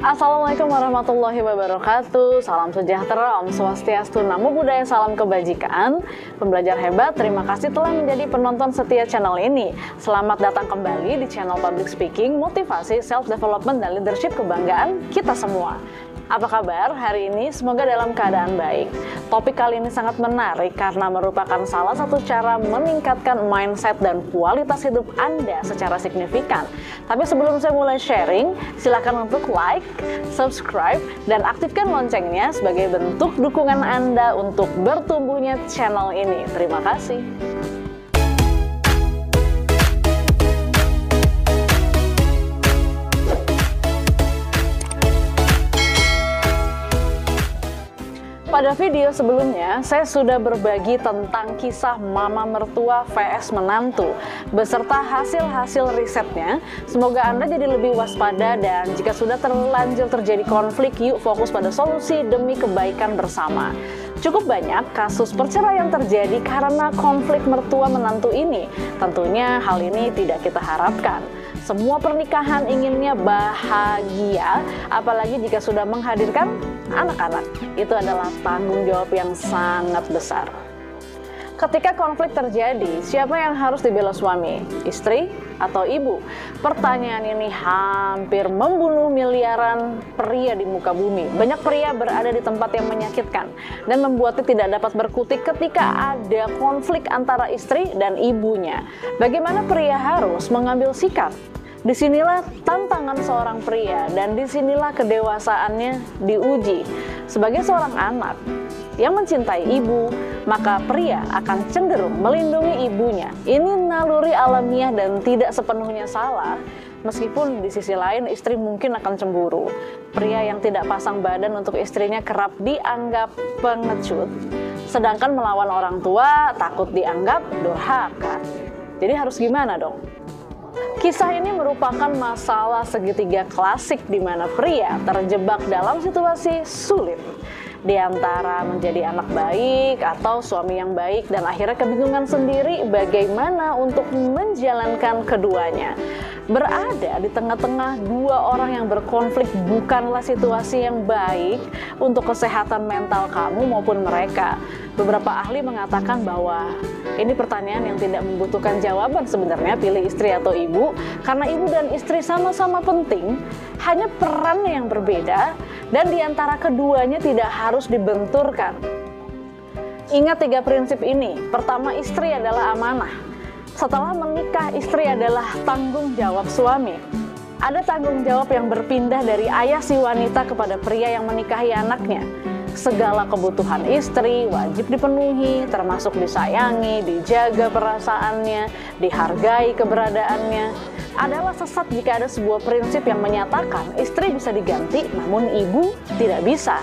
Assalamualaikum warahmatullahi wabarakatuh. Salam sejahtera, Om Swastiastu, Namo Buddhaya, salam kebajikan. Pembelajar hebat, terima kasih telah menjadi penonton setia channel ini. Selamat datang kembali di channel Public Speaking, Motivasi, Self Development, dan Leadership kebanggaan kita semua. Apa kabar hari ini? Semoga dalam keadaan baik. Topik kali ini sangat menarik karena merupakan salah satu cara meningkatkan mindset dan kualitas hidup Anda secara signifikan. Tapi sebelum saya mulai sharing, silakan untuk like, subscribe, dan aktifkan loncengnya sebagai bentuk dukungan Anda untuk bertumbuhnya channel ini. Terima kasih. Pada video sebelumnya, saya sudah berbagi tentang kisah mama mertua vs menantu, beserta hasil-hasil risetnya. Semoga Anda jadi lebih waspada dan jika sudah terlanjur terjadi konflik, yuk fokus pada solusi demi kebaikan bersama. Cukup banyak kasus perceraian terjadi karena konflik mertua menantu ini. Tentunya hal ini tidak kita harapkan. Semua pernikahan inginnya bahagia, apalagi jika sudah menghadirkan anak-anak. Itu adalah tanggung jawab yang sangat besar. Ketika konflik terjadi, siapa yang harus dibela suami? Istri atau ibu? Pertanyaan ini hampir membunuh miliaran pria di muka bumi. Banyak pria berada di tempat yang menyakitkan dan membuatnya tidak dapat berkutik ketika ada konflik antara istri dan ibunya. Bagaimana pria harus mengambil sikap? Disinilah tantangan seorang pria dan disinilah kedewasaannya diuji. Sebagai seorang anak yang mencintai ibu, maka pria akan cenderung melindungi ibunya. Ini naluri alamiah dan tidak sepenuhnya salah. Meskipun di sisi lain istri mungkin akan cemburu. Pria yang tidak pasang badan untuk istrinya kerap dianggap pengecut. Sedangkan melawan orang tua takut dianggap durhaka. Jadi harus gimana dong? Kisah ini merupakan masalah segitiga klasik di mana pria terjebak dalam situasi sulit. Di antara menjadi anak baik atau suami yang baik dan akhirnya kebingungan sendiri bagaimana untuk menjalankan keduanya. Berada di tengah-tengah dua orang yang berkonflik bukanlah situasi yang baik untuk kesehatan mental kamu maupun mereka. Beberapa ahli mengatakan bahwa ini pertanyaan yang tidak membutuhkan jawaban sebenarnya, pilih istri atau ibu, karena ibu dan istri sama-sama penting, hanya perannya yang berbeda dan diantara keduanya tidak harus dibenturkan. Ingat 3 prinsip ini. Pertama, istri adalah amanah. Setelah menikah, istri adalah tanggung jawab suami. Ada tanggung jawab yang berpindah dari ayah si wanita kepada pria yang menikahi anaknya. Segala kebutuhan istri wajib dipenuhi, termasuk disayangi, dijaga perasaannya, dihargai keberadaannya. Adalah sesat jika ada sebuah prinsip yang menyatakan istri bisa diganti, namun ibu tidak bisa.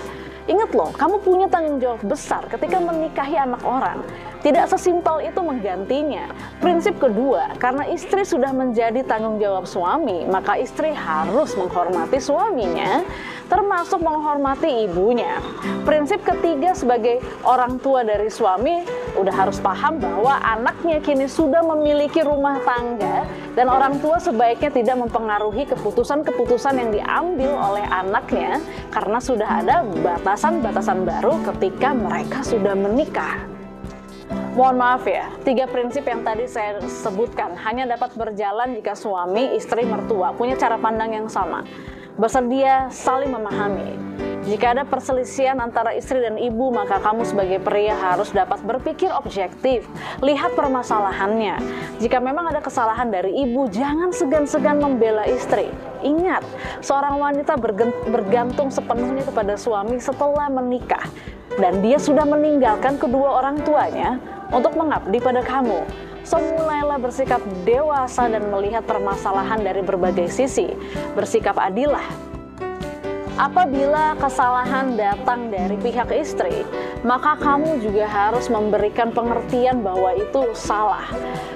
Ingat loh, kamu punya tanggung jawab besar ketika menikahi anak orang. Tidak sesimpel itu menggantinya. Prinsip kedua, karena istri sudah menjadi tanggung jawab suami, maka istri harus menghormati suaminya, termasuk menghormati ibunya. Prinsip ketiga, sebagai orang tua dari suami, udah harus paham bahwa anaknya kini sudah memiliki rumah tangga, dan orang tua sebaiknya tidak mempengaruhi keputusan-keputusan yang diambil oleh anaknya, karena sudah ada batasan-batasan baru ketika mereka sudah menikah. Mohon maaf ya, 3 prinsip yang tadi saya sebutkan hanya dapat berjalan jika suami, istri, mertua punya cara pandang yang sama, bersedia saling memahami. Jika ada perselisihan antara istri dan ibu, maka kamu sebagai pria harus dapat berpikir objektif, lihat permasalahannya. Jika memang ada kesalahan dari ibu, jangan segan-segan membela istri. Ingat, seorang wanita bergantung sepenuhnya kepada suami setelah menikah, dan dia sudah meninggalkan kedua orang tuanya untuk mengabdi pada kamu. So, mulailah bersikap dewasa dan melihat permasalahan dari berbagai sisi. Bersikap adillah. Apabila kesalahan datang dari pihak istri, maka kamu juga harus memberikan pengertian bahwa itu salah.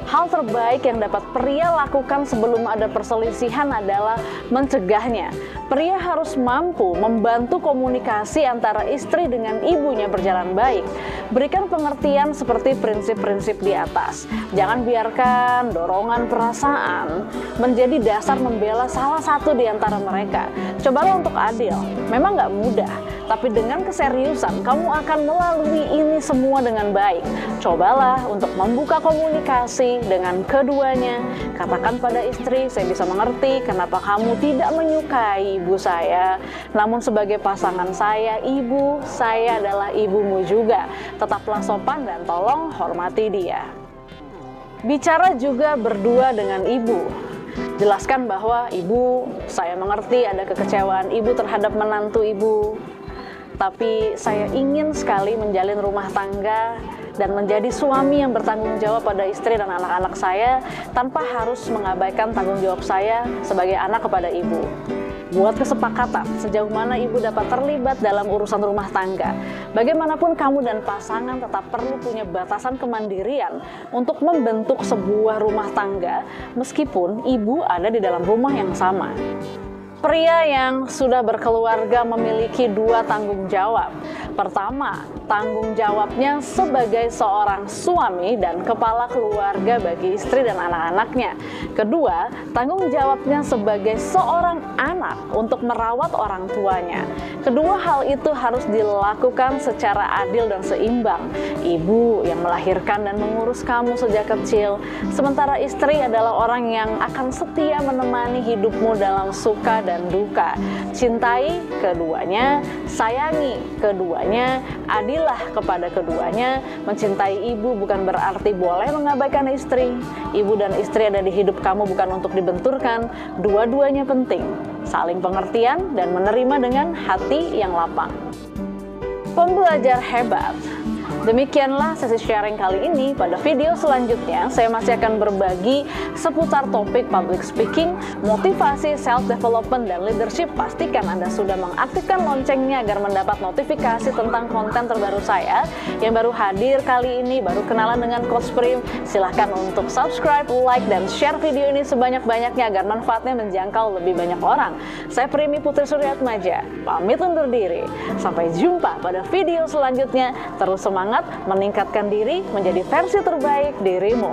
Hal terbaik yang dapat pria lakukan sebelum ada perselisihan adalah mencegahnya. Pria harus mampu membantu komunikasi antara istri dengan ibunya berjalan baik. Berikan pengertian seperti prinsip-prinsip di atas. Jangan biarkan dorongan perasaan menjadi dasar membela salah satu di antara mereka. Cobalah untuk adil. Memang nggak mudah, tapi dengan keseriusan kamu akan melalui ini semua dengan baik. Cobalah untuk membuka komunikasi dengan keduanya. Katakan pada istri, saya bisa mengerti kenapa kamu tidak menyukai ibu saya. Namun sebagai pasangan saya, ibu saya adalah ibumu juga. Tetaplah sopan dan tolong hormati dia. Bicara juga berdua dengan ibu. Jelaskan bahwa ibu, saya mengerti ada kekecewaan ibu terhadap menantu ibu. Tapi saya ingin sekali menjalin rumah tangga dan menjadi suami yang bertanggung jawab pada istri dan anak-anak saya tanpa harus mengabaikan tanggung jawab saya sebagai anak kepada ibu. Buat kesepakatan sejauh mana ibu dapat terlibat dalam urusan rumah tangga. Bagaimanapun kamu dan pasangan tetap perlu punya batasan kemandirian untuk membentuk sebuah rumah tangga meskipun ibu ada di dalam rumah yang sama. Pria yang sudah berkeluarga memiliki dua tanggung jawab. Pertama, tanggung jawabnya sebagai seorang suami dan kepala keluarga bagi istri dan anak-anaknya. Kedua, tanggung jawabnya sebagai seorang anak untuk merawat orang tuanya. Kedua hal itu harus dilakukan secara adil dan seimbang. Ibu yang melahirkan dan mengurus kamu sejak kecil, sementara istri adalah orang yang akan setia menemani hidupmu dalam suka dan duka. Cintai keduanya, sayangi keduanya, adilah kepada keduanya. Mencintai ibu bukan berarti boleh mengabaikan istri. Ibu dan istri ada di hidup kamu bukan untuk dibenturkan. Dua-duanya penting, saling pengertian dan menerima dengan hati yang lapang. Pembelajar hebat. Demikianlah sesi sharing kali ini. Pada video selanjutnya, saya masih akan berbagi seputar topik public speaking, motivasi, self-development, dan leadership. Pastikan Anda sudah mengaktifkan loncengnya agar mendapat notifikasi tentang konten terbaru saya. Yang baru hadir kali ini, baru kenalan dengan Coach Prim, silahkan untuk subscribe, like, dan share video ini sebanyak-banyaknya agar manfaatnya menjangkau lebih banyak orang. Saya Primi Putri Suryatmaja, pamit undur diri. Sampai jumpa pada video selanjutnya. Terus semangat meningkatkan diri menjadi versi terbaik dirimu.